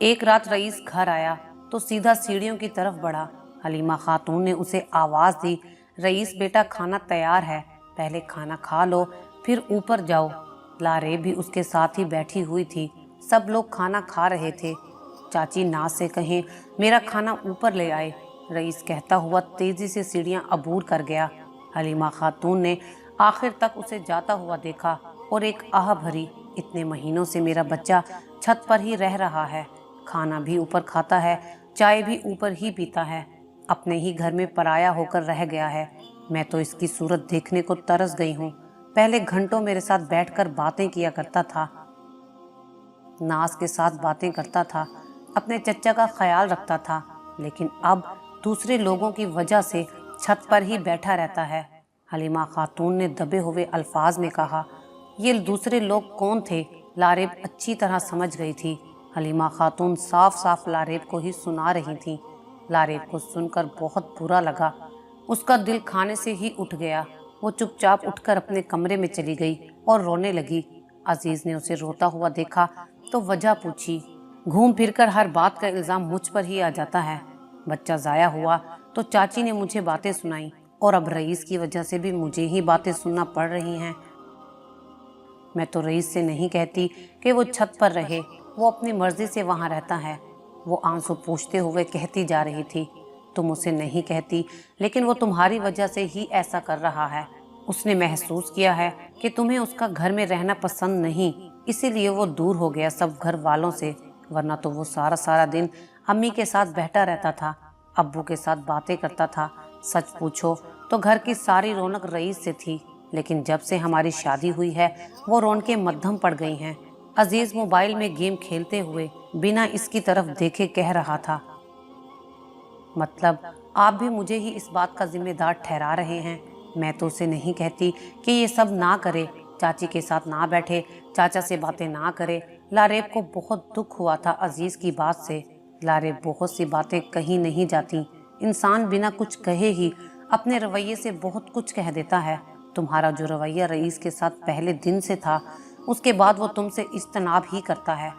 एक रात रईस घर आया तो सीधा सीढ़ियों की तरफ बढ़ा। हलीमा खातून ने उसे आवाज दी, रईस बेटा खाना तैयार है, पहले खाना खा लो फिर ऊपर जाओ। लारेब भी उसके साथ ही बैठी हुई थी। सब लोग खाना खा रहे थे। चाची नाज से कहें मेरा खाना ऊपर ले आए। रईस कहता हुआ तेजी से सीढ़ियां अबूर कर गया। हलीमा खातून ने आखिर तक उसे जाता हुआ देखा और एक आह भरी, इतने महीनों से मेरा बच्चा छत पर ही रह रहा है, खाना भी ऊपर खाता है, चाय भी ऊपर ही पीता है, अपने ही घर में पराया होकर रह गया है। मैं तो इसकी सूरत देखने को तरस गई हूँ। पहले घंटों मेरे साथ बैठकर बातें किया करता था, नाज के साथ बातें करता था, अपने चच्चा का ख्याल रखता था, लेकिन अब दूसरे लोगों की वजह से छत पर ही बैठा रहता है। हलीमा खातून ने दबे हुए अल्फाज में कहा। ये दूसरे लोग कौन थे? लारेब अच्छी तरह समझ गई थी। हलीमा खातून साफ साफ लारेब को ही सुना रही थी। लारेब को सुनकर बहुत बुरा लगा। उसका दिल खाने से ही उठ गया। वो चुपचाप उठकर अपने कमरे में चली गई और रोने लगी। अजीज ने उसे रोता हुआ देखा तो वजह पूछी। घूम फिरकर हर बात का इल्जाम मुझ पर ही आ जाता है। बच्चा जाया हुआ तो चाची ने मुझे बातें सुनाई और अब रईस की वजह से भी मुझे ही बातें सुनना पड़ रही हैं। मैं तो रईस से नहीं कहती कि वो छत पर रहे, वो अपनी मर्जी से वहां रहता है। वो आंसू पूछते हुए कहती जा रही थी। तुम उसे नहीं कहती, लेकिन वो तुम्हारी वजह से ही ऐसा कर रहा है। उसने महसूस किया है कि तुम्हें उसका घर में रहना पसंद नहीं, इसीलिए वो दूर हो गया सब घर वालों से, वरना तो वो सारा सारा दिन अम्मी के साथ बैठा रहता था, अब्बू के साथ बातें करता था। सच पूछो तो घर की सारी रौनक रईस से थी, लेकिन जब से हमारी शादी हुई है वो रौनकें मद्धम पड़ गई हैं। अजीज मोबाइल में गेम खेलते हुए बिना इसकी तरफ देखे कह रहा था। मतलब आप भी मुझे ही इस बात का जिम्मेदार ठहरा रहे हैं। मैं तो उसे नहीं कहती कि ये सब ना करे, चाची के साथ ना बैठे, चाचा से बातें ना करे। लारेब को बहुत दुख हुआ था अजीज की बात से। लारेब बहुत सी बातें कही नहीं जाती। इंसान बिना कुछ कहे ही अपने रवैये से बहुत कुछ कह देता है। तुम्हारा जो रवैया रईस के साथ पहले दिन से था, उसके बाद वो तुमसे इज्तनाब ही करता है।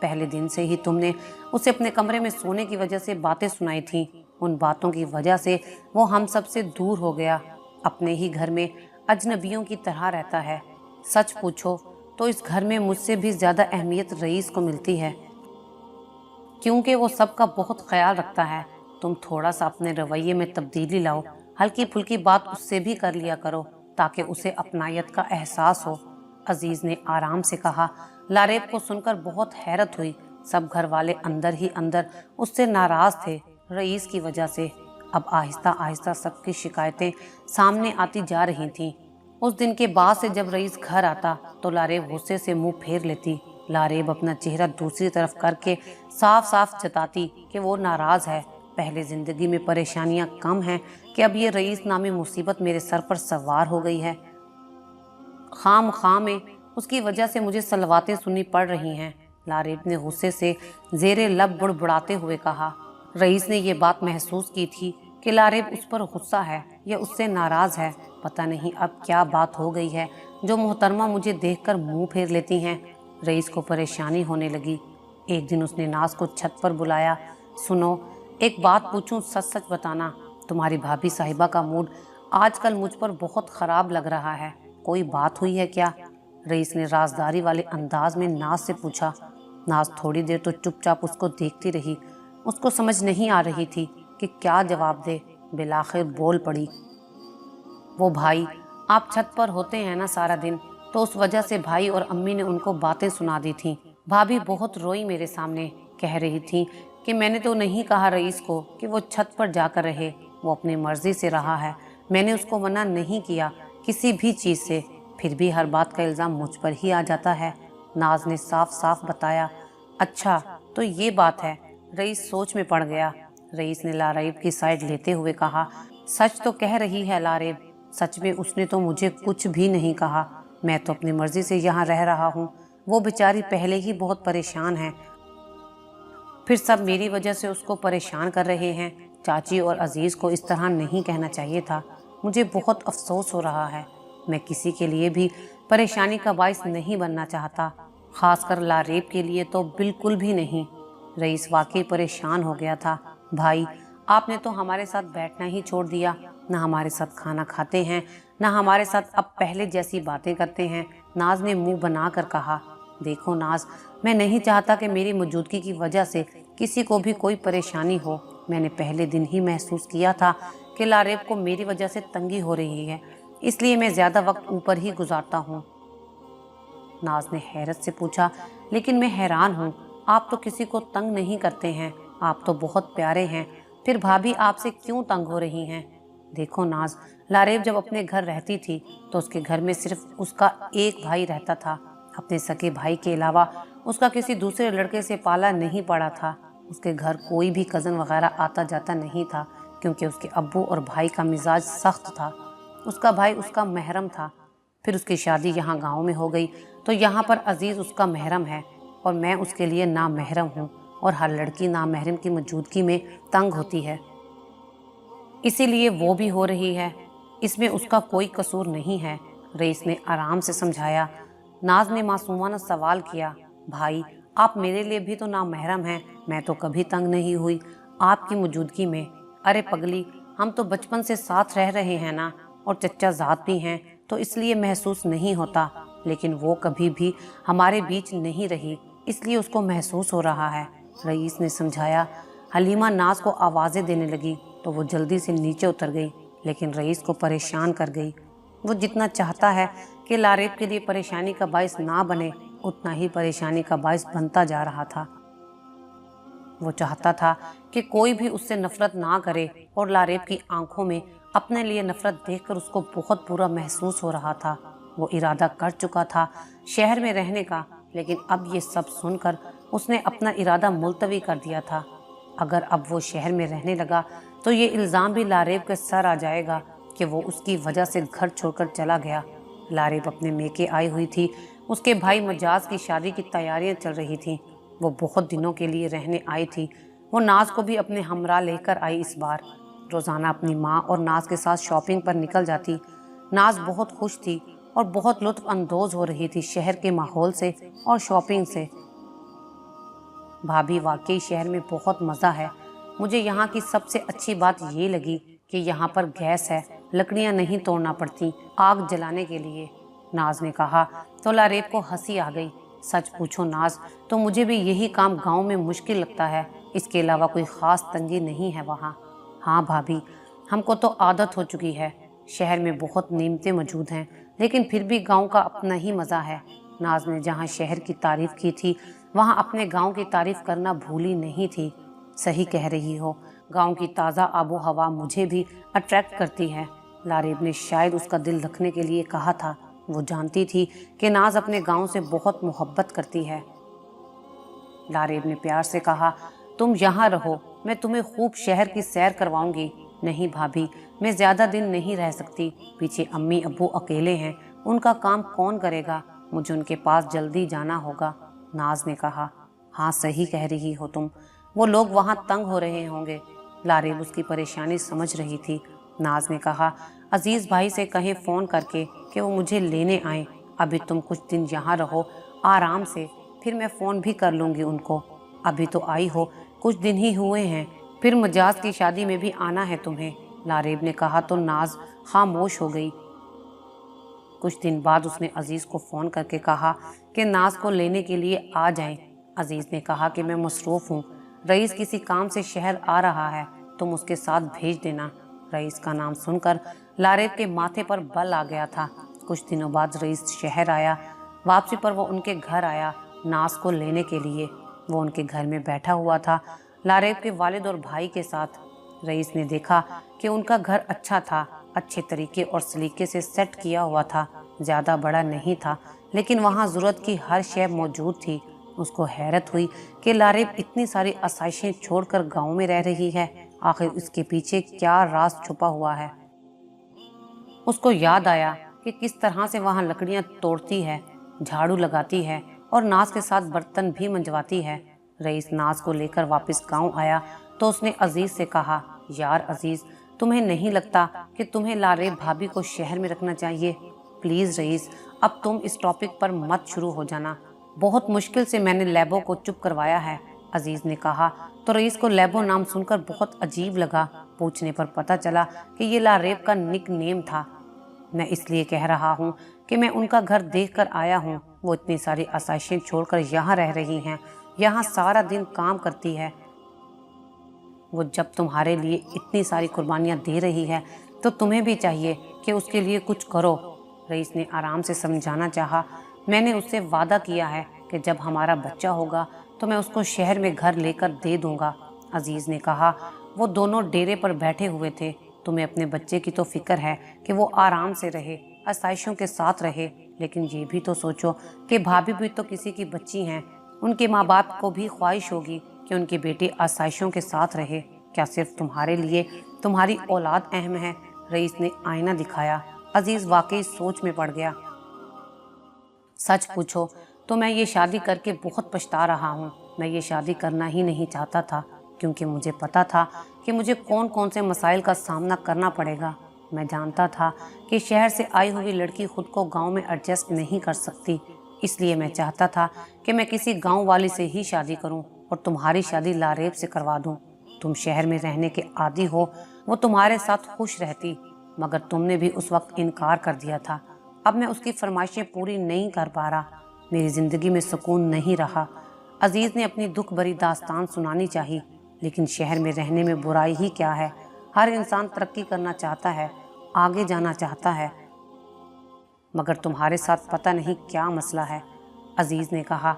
पहले दिन से ही तुमने उसे अपने कमरे में सोने की वजह से बातें सुनाई थी। उन बातों की वजह से वो हम सब से दूर हो गया, अपने ही घर में अजनबियों की तरह रहता है। सच पूछो तो इस घर में मुझसे भी ज्यादा अहमियत रईस को मिलती है, क्योंकि वो सबका बहुत ख्याल रखता है। तुम थोड़ा सा अपने रवैये में तब्दीली लाओ, हल्की फुल्की बात उससे भी कर लिया करो ताकि उसे अपनायत का एहसास हो। अजीज ने आराम से कहा। लारेब को सुनकर बहुत हैरत हुई। सब घर वाले अंदर ही अंदर उससे नाराज थे रईस की वजह से। अब आहिस्ता आहिस्ता सबकी शिकायतें सामने आती जा रही थीं। उस दिन के बाद से जब रईस घर आता तो लारेब गुस्से से मुंह फेर लेती। लारेब अपना चेहरा दूसरी तरफ करके साफ साफ जताती कि वो नाराज है। पहले जिंदगी में परेशानियां कम हैं कि अब ये रईस नामी मुसीबत मेरे सर पर सवार हो गई है। खाम खाम में उसकी वजह से मुझे सलवातें सुननी पड़ रही हैं। लारेब ने गुस्से से जेरे लब बुड़बुड़ाते हुए कहा। रईस ने ये बात महसूस की थी कि लारेब उस पर गुस्सा है या उससे नाराज है। पता नहीं अब क्या बात हो गई है जो मोहतरमा मुझे देखकर मुंह फेर लेती हैं। रईस को परेशानी होने लगी। एक दिन उसने नाज को छत पर बुलाया। सुनो, एक बात पूछूं, सच सच बताना, तुम्हारी भाभी साहिबा का मूड आजकल मुझ पर बहुत खराब लग रहा है, कोई बात हुई है क्या? रईस ने राजदारी वाले अंदाज में नाज से पूछा। नाज थोड़ी देर तो चुपचाप उसको देखती रही। उसको समझ नहीं आ रही थी कि क्या जवाब दे। बिलाखिर बोल पड़ी। वो भाई, आप छत पर होते हैं ना सारा दिन, तो उस वजह से भाई और अम्मी ने उनको बातें सुना दी थी। भाभी बहुत रोई मेरे सामने, कह रही थी कि मैंने तो नहीं कहा रईस को कि वो छत पर जाकर रहे, वो अपनी मर्जी से रहा है, मैंने उसको मना नहीं किया किसी भी चीज़ से, फिर भी हर बात का इल्ज़ाम मुझ पर ही आ जाता है। नाज ने साफ साफ बताया। अच्छा तो ये बात है। रईस सोच में पड़ गया। रईस ने लारेब की साइड लेते हुए कहा। सच तो कह रही है लारेब, सच में उसने तो मुझे कुछ भी नहीं कहा। मैं तो अपनी मर्जी से यहाँ रह रहा हूँ। वो बेचारी पहले ही बहुत परेशान है, फिर सब मेरी वजह से उसको परेशान कर रहे हैं। चाची और अजीज को इस तरह नहीं कहना चाहिए था। मुझे बहुत अफसोस हो रहा है। मैं किसी के लिए भी परेशानी का बाइस नहीं बनना चाहता, खासकर लारेब के लिए तो बिल्कुल भी नहीं। रईस वाकई परेशान हो गया था। भाई, आपने तो हमारे साथ बैठना ही छोड़ दिया, ना हमारे साथ खाना खाते हैं, ना हमारे साथ अब पहले जैसी बातें करते हैं। नाज ने मुंह बनाकर कहा, देखो नाज, मैं नहीं चाहता कि मेरी मौजूदगी की वजह से किसी को भी कोई परेशानी हो। मैंने पहले दिन ही महसूस किया था कि लारेब को मेरी वजह से तंगी हो रही है, इसलिए मैं ज्यादा वक्त ऊपर ही गुजारता हूँ। नाज ने हैरत से पूछा, लेकिन मैं हैरान हूँ, आप तो किसी को तंग नहीं करते हैं, आप तो बहुत प्यारे हैं, फिर भाभी आपसे क्यों तंग हो रही हैं? देखो नाज, लारेब जब अपने घर रहती थी तो उसके घर में सिर्फ उसका एक भाई रहता था। अपने सगे भाई के अलावा उसका किसी दूसरे लड़के से पाला नहीं पड़ा था। उसके घर कोई भी कज़न वगैरह आता जाता नहीं था, क्योंकि उसके अब्बू और भाई का मिजाज सख्त था। उसका भाई उसका महरम था। फिर उसकी शादी यहाँ गांव में हो गई तो यहाँ पर अजीज़ उसका महरम है और मैं उसके लिए नामहरम हूँ, और हर लड़की नामहरम की मौजूदगी में तंग होती है, इसीलिए वो भी हो रही है। इसमें उसका कोई कसूर नहीं है, रईस ने आराम से समझाया। नाज ने मासूमाना सवाल किया, भाई आप मेरे लिए भी तो नामहरम हैं, मैं तो कभी तंग नहीं हुई आपकी मौजूदगी में। अरे पगली, हम तो बचपन से साथ रह रहे हैं ना, और चचा जात भी हैं, तो इसलिए महसूस नहीं होता, लेकिन वो कभी भी हमारे बीच नहीं रही, इसलिए उसको महसूस हो रहा है, रईस ने समझाया। हलीमा नाज को आवाज़ें देने लगी तो वो जल्दी से नीचे उतर गई, लेकिन रईस को परेशान कर गई। वो जितना चाहता है कि लारेब के लिए परेशानी का बाइस ना बने, उतना ही परेशानी का बाइस बनता जा रहा था। वो चाहता था कि कोई भी उससे नफरत ना करे, और लारेब की आंखों में अपने लिए नफरत देखकर उसको बहुत बुरा महसूस हो रहा था। वो इरादा कर चुका था शहर में रहने का, लेकिन अब ये सब सुनकर उसने अपना इरादा मुलतवी कर दिया था। अगर अब वो शहर में रहने लगा तो ये इल्ज़ाम भी लारेब के सर आ जाएगा कि वो उसकी वजह से घर छोड़कर चला गया। लारेब अपने मेके आई हुई थी, उसके भाई मजाज की शादी की तैयारियां चल रही थीं। वो बहुत दिनों के लिए रहने आई थी। वो नाज को भी अपने हमरा लेकर आई इस बार। रोज़ाना अपनी माँ और नाज के साथ शॉपिंग पर निकल जाती। नाज बहुत खुश थी और बहुत लुत्फ अंदोज हो रही थी शहर के माहौल से और शॉपिंग से। भाभी, वाकई शहर में बहुत मज़ा है। मुझे यहाँ की सबसे अच्छी बात ये लगी कि यहाँ पर गैस है, लकड़ियाँ नहीं तोड़ना पड़ती आग जलाने के लिए, नाज ने कहा। तो लारेब को हंसी आ गई। सच पूछो नाज, तो मुझे भी यही काम गांव में मुश्किल लगता है, इसके अलावा कोई ख़ास तंगी नहीं है वहाँ। हाँ भाभी, हमको तो आदत हो चुकी है। शहर में बहुत नेमतें मौजूद हैं, लेकिन फिर भी गांव का अपना ही मज़ा है। नाज ने जहाँ शहर की तारीफ़ की थी, वहाँ अपने गांव की तारीफ़ करना भूली नहीं थी। सही कह रही हो, गांव की ताज़ा आबो हवा मुझे भी अट्रैक्ट करती है। लारेब ने शायद उसका दिल रखने के लिए कहा था। वो जानती थी कि नाज अपने गांव से बहुत मोहब्बत करती है। लारेब ने प्यार से कहा, तुम यहाँ रहो, मैं तुम्हें खूब शहर की सैर करवाऊंगी। नहीं भाभी, मैं ज़्यादा दिन नहीं रह सकती, पीछे अम्मी अब्बू अकेले हैं, उनका काम कौन करेगा, मुझे उनके पास जल्दी जाना होगा, नाज ने कहा। हाँ सही कह रही हो तुम, वो लोग वहाँ तंग हो रहे होंगे। लारेब उसकी परेशानी समझ रही थी। नाज ने कहा, अजीज़ भाई से कहें फ़ोन करके कि वो मुझे लेने आए। अभी तुम कुछ दिन यहाँ रहो आराम से, फिर मैं फ़ोन भी कर लूँगी उनको। अभी तो आई हो, कुछ दिन ही हुए हैं, फिर मजाज की शादी में भी आना है तुम्हें, लारेब ने कहा। तो नाज खामोश हो गई। कुछ दिन बाद उसने अजीज़ को फ़ोन करके कहा कि नाज को लेने के लिए आ जाएं। अजीज़ ने कहा कि मैं मसरूफ़ हूँ, रईस किसी काम से शहर आ रहा है, तुम उसके साथ भेज देना। रईस का नाम सुनकर लारेब के माथे पर बल आ गया था। कुछ दिनों बाद रईस शहर आया। वापसी पर वो उनके घर आया नाज को लेने के लिए। वो उनके घर में बैठा हुआ था लारेब के वालिद और भाई के साथ। रईस ने देखा कि उनका घर अच्छा था, अच्छे तरीके और सलीके से सेट किया हुआ था। ज़्यादा बड़ा नहीं था, लेकिन वहाँ ज़रूरत की हर शय मौजूद थी। उसको हैरत हुई कि लारेब इतनी सारी आसाइशें छोड़कर गांव में रह रही है। आखिर इसके पीछे क्या राज छुपा हुआ है। उसको याद आया कि किस तरह से वहाँ लकड़ियाँ तोड़ती है, झाड़ू लगाती है और नाज के साथ बर्तन भी मंजवाती है। रईस नाज को लेकर वापस गांव आया तो उसने अजीज़ से कहा, यार अजीज़, तुम्हें नहीं लगता कि तुम्हें लारेब भाभी को शहर में रखना चाहिए? प्लीज़ रईस, अब तुम इस टॉपिक पर मत शुरू हो जाना। बहुत मुश्किल से मैंने लैबो को चुप करवाया है। अजीज ने कहा तो रईस को लेबो नाम सुनकर बहुत अजीब लगा। पूछने पर पता चला कि ये लारेब का निक नेम था। मैं इसलिए कह रहा हूँ कि मैं उनका घर देख कर आया हूँ। वो इतनी सारी आसाइशें छोड़कर यहाँ रह रही हैं, यहाँ सारा दिन काम करती है। वो जब तुम्हारे लिए इतनी सारी कुर्बानियाँ दे रही है तो तुम्हें भी चाहिए कि उसके लिए कुछ करो। रईस ने आराम से समझाना चाहा। मैंने उससे वादा किया है कि जब हमारा बच्चा होगा तो मैं उसको शहर में घर लेकर दे दूंगा। अजीज ने कहा। वो दोनों डेरे पर बैठे हुए थे। तुम्हें अपने बच्चे की तो फिक्र है कि वो आराम से रहे, आसाइशों के साथ रहे, लेकिन ये भी तो सोचो कि भाभी भी तो किसी की बच्ची हैं। उनके माँ बाप को भी ख्वाहिश होगी कि उनकी बेटी आसाइशों के साथ रहे। क्या सिर्फ तुम्हारे लिए तुम्हारी औलाद अहम है? रईस ने आईना दिखाया। अजीज वाकई सोच में पड़ गया। सच पूछो तो मैं ये शादी करके बहुत पछता रहा हूँ। मैं ये शादी करना ही नहीं चाहता था, क्योंकि मुझे पता था कि मुझे कौन कौन से मसाइल का सामना करना पड़ेगा। मैं जानता था कि शहर से आई हुई लड़की खुद को गांव में एडजस्ट नहीं कर सकती। इसलिए मैं चाहता था कि मैं किसी गांव वाली से ही शादी करूं और तुम्हारी शादी लारेब से करवा दूं। तुम शहर में रहने के आदी हो, वो तुम्हारे साथ खुश रहती, मगर तुमने भी उस वक्त इनकार कर दिया था। अब मैं उसकी फरमाइशें पूरी नहीं कर पा रहा। मेरी जिंदगी में सुकून नहीं रहा। अजीज ने अपनी दुख भरी दास्तान सुनानी चाहिए। लेकिन शहर में रहने में बुराई ही क्या है? हर इंसान तरक्की करना चाहता है, आगे जाना चाहता है, मगर तुम्हारे साथ पता नहीं क्या मसला है। अजीज ने कहा।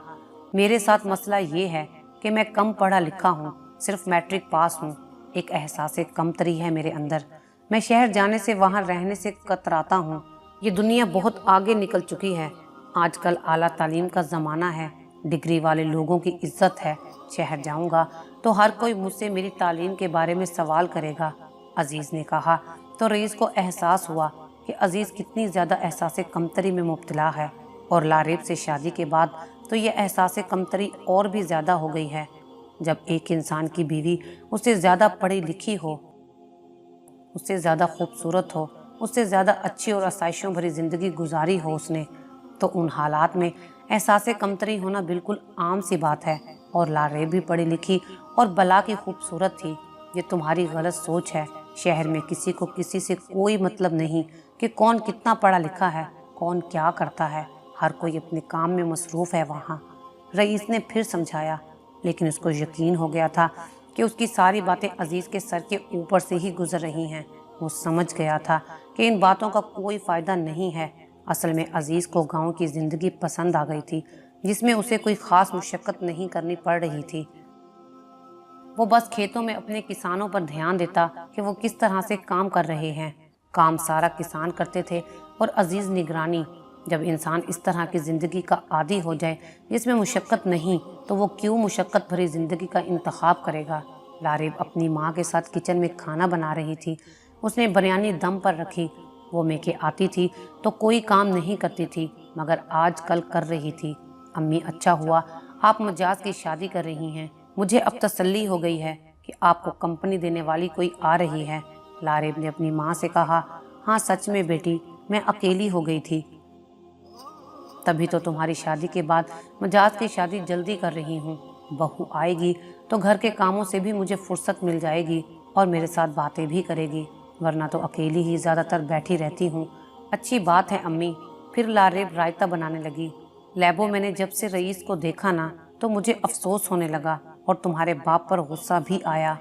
मेरे साथ मसला ये है कि मैं कम पढ़ा लिखा हूँ, सिर्फ मैट्रिक पास हूँ। एक एहसास कमतरी है मेरे अंदर। मैं शहर जाने से, वहाँ रहने से कतराता हूँ। ये दुनिया बहुत आगे निकल चुकी है। आजकल आला तालीम का ज़माना है, डिग्री वाले लोगों की इज्जत है। शहर जाऊँगा तो हर कोई मुझसे मेरी तालीम के बारे में सवाल करेगा। अजीज ने कहा तो रईस को एहसास हुआ कि अजीज कितनी ज़्यादा एहसास कमतरी में मुब्तला है, और लारेब से शादी के बाद तो ये एहसास कमतरी और भी ज़्यादा हो गई है। जब एक इंसान की बीवी उससे ज़्यादा पढ़ी लिखी हो, उससे ज़्यादा खूबसूरत हो, उससे ज़्यादा अच्छी और आसाइशों भरी ज़िंदगी गुजारी हो उसने, तो उन हालात में एहसास कमतरी होना बिल्कुल आम सी बात है। और लारेब भी पढ़ी लिखी और बला की खूबसूरत थी। ये तुम्हारी गलत सोच है। शहर में किसी को किसी से कोई मतलब नहीं कि कौन कितना पढ़ा लिखा है, कौन क्या करता है। हर कोई अपने काम में मसरूफ़ है वहाँ। रईस ने फिर समझाया, लेकिन उसको यकीन हो गया था कि उसकी सारी बातें अजीज़ के सर के ऊपर से ही गुजर रही हैं। वो समझ गया था कि इन बातों का कोई फ़ायदा नहीं है। असल में अजीज़ को गांव की ज़िंदगी पसंद आ गई थी, जिसमें उसे कोई ख़ास मुशक्क़त नहीं करनी पड़ रही थी। वो बस खेतों में अपने किसानों पर ध्यान देता कि वो किस तरह से काम कर रहे हैं। काम सारा किसान करते थे और अजीज़ निगरानी। जब इंसान इस तरह की ज़िंदगी का आदी हो जाए जिसमें मुशक्क़त नहीं, तो वो क्यों मुशक्क़त भरी ज़िंदगी का इंतखाब करेगा। लारेब अपनी माँ के साथ किचन में खाना बना रही थी। उसने बिरयानी दम पर रखी। वो मेके आती थी तो कोई काम नहीं करती थी, मगर आज कल कर रही थी। अम्मी, अच्छा हुआ आप मजाज की शादी कर रही हैं। मुझे अब तसल्ली हो गई है कि आपको कंपनी देने वाली कोई आ रही है। लारेब ने अपनी माँ से कहा। हाँ सच में बेटी, मैं अकेली हो गई थी, तभी तो तुम्हारी शादी के बाद मजाज की शादी जल्दी कर रही हूँ। बहू आएगी तो घर के कामों से भी मुझे फुर्सत मिल जाएगी और मेरे साथ बातें भी करेगी, वरना तो अकेली ही ज़्यादातर बैठी रहती हूँ। अच्छी बात है अम्मी। फिर लारेब रायता बनाने लगी। लैबो, मैंने जब से रईस को देखा ना, तो मुझे अफसोस होने लगा और तुम्हारे बाप पर गुस्सा भी आया,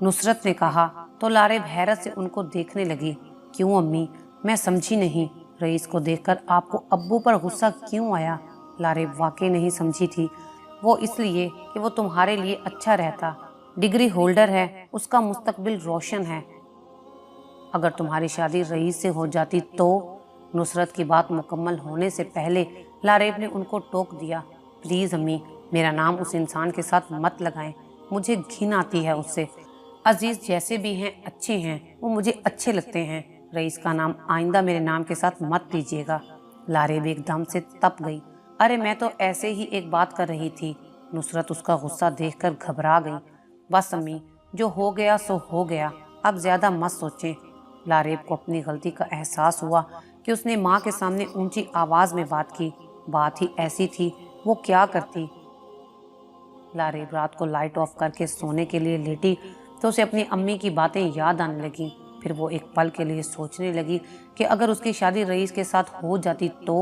नुसरत ने कहा। तो लारेब हैरत से उनको देखने लगी। क्यों अम्मी? मैं समझी नहीं। रईस को देखकर आपको अब्बू पर गुस्सा क्यों आया? लारेब वाकई नहीं समझी थी। वो इसलिए कि वो तुम्हारे लिए अच्छा रहता, डिग्री होल्डर है, उसका मुस्तकबिल रोशन है। अगर तुम्हारी शादी रईस से हो जाती तो? नुसरत की बात मुकम्मल होने से पहले लारेब ने उनको टोक दिया। प्लीज़ अम्मी, मेरा नाम उस इंसान के साथ मत लगाएं, मुझे घिन आती है उससे। अजीज़ जैसे भी हैं अच्छे हैं, वो मुझे अच्छे लगते हैं। रईस का नाम आइंदा मेरे नाम के साथ मत लीजिएगा। लारेब एकदम से तप गई। अरे मैं तो ऐसे ही एक बात कर रही थी। नुसरत उसका गुस्सा देखकर घबरा गई। बस अम्मी, जो हो गया सो हो गया, अब ज़्यादा मत सोचें। लारेब को अपनी गलती का एहसास हुआ कि उसने माँ के सामने ऊंची आवाज़ में बात की। बात ही ऐसी थी, वो क्या करती। लारेब रात को लाइट ऑफ करके सोने के लिए लेटी तो उसे अपनी अम्मी की बातें याद आने लगी। फिर वो एक पल के लिए सोचने लगी कि अगर उसकी शादी रईस के साथ हो जाती तो,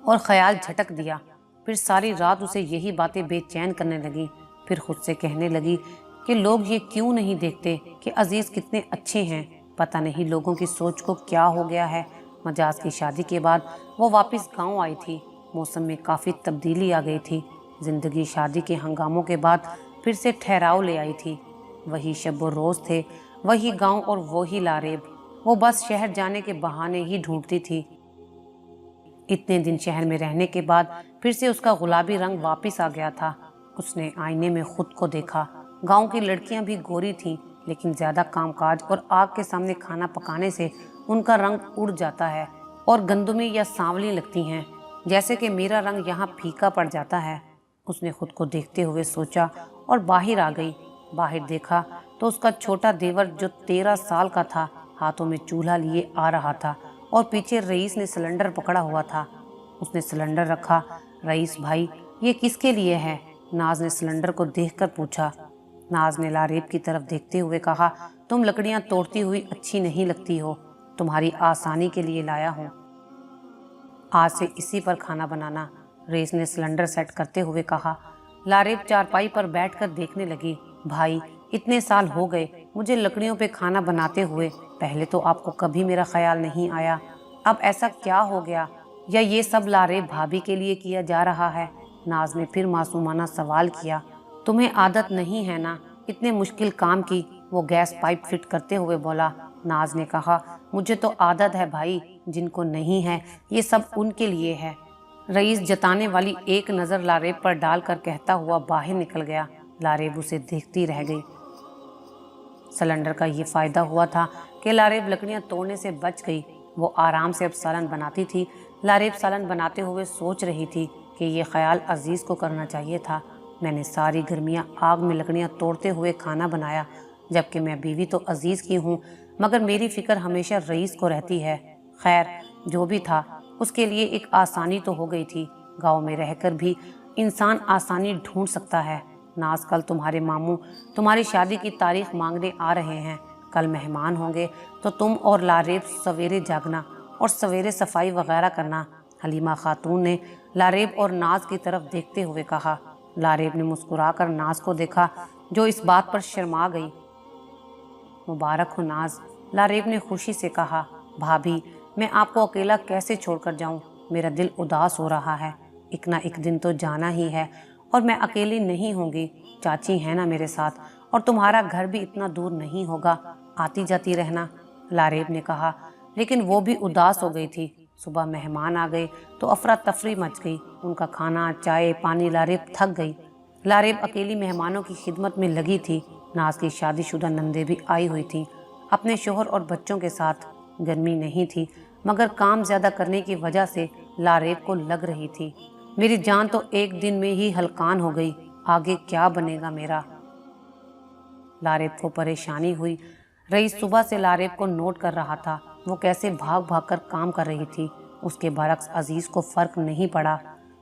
और ख्याल झटक दिया। फिर सारी रात उसे यही बातें बेचैन करने लगी। फिर खुद से कहने लगी कि लोग ये क्यों नहीं देखते कि अजीज कितने अच्छे हैं। पता नहीं लोगों की सोच को क्या हो गया है। मजाज की शादी के बाद वो वापस गांव आई थी। मौसम में काफ़ी तब्दीली आ गई थी। जिंदगी शादी के हंगामों के बाद फिर से ठहराव ले आई थी। वही शब व रोज़ थे, वही गांव और वही लारेब। वो बस शहर जाने के बहाने ही ढूंढती थी। इतने दिन शहर में रहने के बाद फिर से उसका गुलाबी रंग वापस आ गया था। उसने आईने में खुद को देखा। गांव की लड़कियां भी गोरी थीं, लेकिन ज़्यादा कामकाज और आग के सामने खाना पकाने से उनका रंग उड़ जाता है और गंदुमी या सांवली लगती हैं, जैसे कि मेरा रंग यहाँ फीका पड़ जाता है। उसने खुद को देखते हुए सोचा और बाहर आ गई। बाहर देखा तो उसका छोटा देवर जो 13 साल का था, हाथों में चूल्हा लिए आ रहा था और पीछे रईस ने सिलेंडर पकड़ा हुआ था। उसने सिलेंडर रखा। रईस भाई, ये किसके लिए है? नाज ने सिलेंडर को देखकर पूछा। नाज ने लारेब की तरफ देखते हुए कहा, तुम लकड़ियां तोड़ती हुई अच्छी नहीं लगती हो, तुम्हारी आसानी के लिए लाया हूँ। आज से इसी पर खाना बनाना। रईस ने सिलेंडर सेट करते हुए कहा। लारेब चारपाई पर बैठकर देखने लगी। भाई, इतने साल हो गए मुझे लकड़ियों पे खाना बनाते हुए, पहले तो आपको कभी मेरा ख्याल नहीं आया। अब ऐसा क्या हो गया? या ये सब लारेब भाभी के लिए किया जा रहा है? नाज ने फिर मासूमाना सवाल किया। तुम्हें आदत नहीं है ना इतने मुश्किल काम की? वो गैस पाइप फिट करते हुए बोला। नाज ने कहा, मुझे तो आदत है भाई, जिनको नहीं है ये सब उनके लिए है। रईस जताने वाली एक नज़र लारेब पर डालकर कहता हुआ बाहर निकल गया। लारेब उसे देखती रह गई। सिलेंडर का ये फायदा हुआ था कि लारेब लकड़ियां तोड़ने से बच गई। वो आराम से अब सालन बनाती थी। लारेब सालन बनाते हुए सोच रही थी कि ये ख्याल अजीज़ को करना चाहिए था। मैंने सारी गर्मियां आग में लकड़ियां तोड़ते हुए खाना बनाया, जबकि मैं बीवी तो अजीज़ की हूँ, मगर मेरी फिक्र हमेशा रईस को रहती है। खैर, जो भी था उसके लिए एक आसानी तो हो गई थी। गाँव में रहकर भी इंसान आसानी ढूंढ सकता है। नाज, कल तुम्हारे मामू तुम्हारी शादी की तारीख मांगने आ रहे हैं। कल मेहमान होंगे तो तुम और लारेब सवेरे जागना और सवेरे सफाई वगैरह करना। हलीमा खातून ने लारेब और नाज की तरफ देखते हुए कहा। लारेब ने मुस्कुराकर नाज को देखा, जो इस बात पर शर्मा गई। मुबारक हो नाज, लारेब ने खुशी से कहा। भाभी, मैं आपको अकेला कैसे छोड़कर जाऊं? मेरा दिल उदास हो रहा है। एक ना एक दिन तो जाना ही है और मैं अकेली नहीं होंगी। चाची है ना मेरे साथ, और तुम्हारा घर भी इतना दूर नहीं होगा, आती जाती रहना। लारेब ने कहा। लेकिन वो भी उदास हो गई थी। सुबह मेहमान आ गए तो अफरा तफरी मच गई। उनका खाना, चाय, पानी, लारेब थक गई। लारेब अकेली मेहमानों की खिदमत में लगी थी। नाज की शादीशुदा नंदे भी आई हुई थी अपने शोहर और बच्चों के साथ। गर्मी नहीं थी, मगर काम ज़्यादा करने की वजह से लारेब को लग रही थी, मेरी जान तो एक दिन में ही हलकान हो गई, आगे क्या बनेगा मेरा। लारेब को परेशानी हुई। रईस सुबह से लारेब को नोट कर रहा था। वो कैसे भाग भाग कर काम कर रही थी। उसके बरक्स अजीज़ को फ़र्क नहीं पड़ा।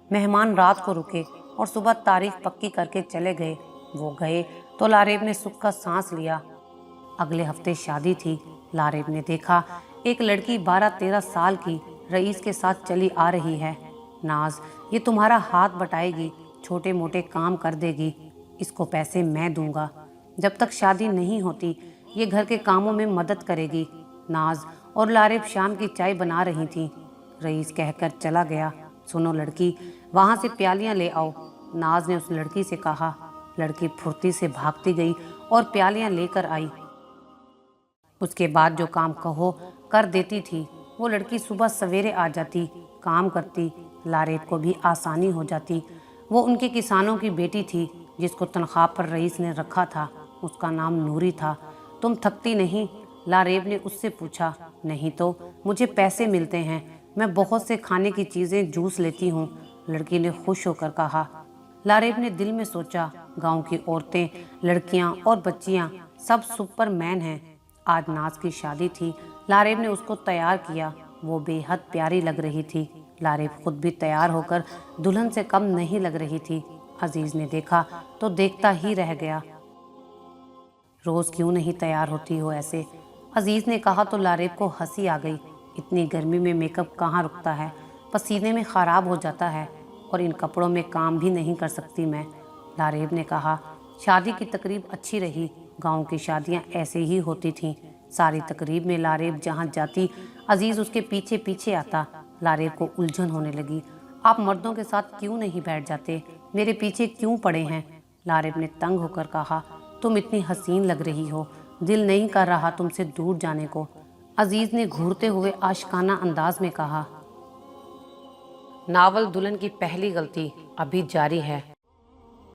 मेहमान रात को रुके और सुबह तारीख पक्की करके चले गए। वो गए तो लारेब ने सुख का सांस लिया। अगले हफ्ते शादी थी। लारेब ने देखा एक लड़की 12-13 साल की रईस के साथ चली आ रही है। नाज, ये तुम्हारा हाथ बटाएगी, छोटे मोटे काम कर देगी। इसको पैसे मैं दूंगा। जब तक शादी नहीं होती ये घर के कामों में मदद करेगी। नाज और लारेब शाम की चाय बना रही थी। रईस कहकर चला गया। सुनो लड़की, वहाँ से प्यालियाँ ले आओ। नाज ने उस लड़की से कहा। लड़की फुर्ती से भागती गई और प्यालियाँ लेकर आई। उसके बाद जो काम कहो कर देती थी। वो लड़की सुबह सवेरे आ जाती, काम करती। लारेब को भी आसानी हो जाती। वो उनके किसानों की बेटी थी जिसको तनख्वाह पर रईस ने रखा था। उसका नाम नूरी था। तुम थकती नहीं? लारेब ने उससे पूछा। नहीं तो, मुझे पैसे मिलते हैं, मैं बहुत से खाने की चीज़ें जूस लेती हूँ, लड़की ने खुश होकर कहा। लारेब ने दिल में सोचा, गांव की औरतें, लड़कियां और बच्चियां सब सुपरमैन हैं। आज नाज की शादी थी। लारेब ने उसको तैयार किया। वो बेहद प्यारी लग रही थी। लारेब खुद भी तैयार होकर दुल्हन से कम नहीं लग रही थी। अजीज ने देखा तो देखता ही रह गया। रोज क्यों नहीं तैयार होती हो ऐसे? अजीज ने कहा तो लारेब को हंसी आ गई। इतनी गर्मी में मेकअप कहाँ रुकता है, पसीने में खराब हो जाता है, और इन कपड़ों में काम भी नहीं कर सकती मैं। लारेब ने कहा, शादी की तकरीब अच्छी रही, गांव की शादियां ऐसे ही होती थीं। सारी तकरीब में लारेब जहां जाती अजीज उसके पीछे पीछे आता। लारेब को उलझन होने लगी। आप मर्दों के साथ क्यों नहीं बैठ जाते, मेरे पीछे क्यों पड़े हैं? लारेब ने तंग होकर कहा, तुम इतनी हसीन लग रही हो, दिल नहीं कर रहा तुमसे दूर जाने को। अजीज ने घूरते हुए आशिकाना अंदाज में कहा। नावल दुल्हन की पहली गलती अभी जारी है।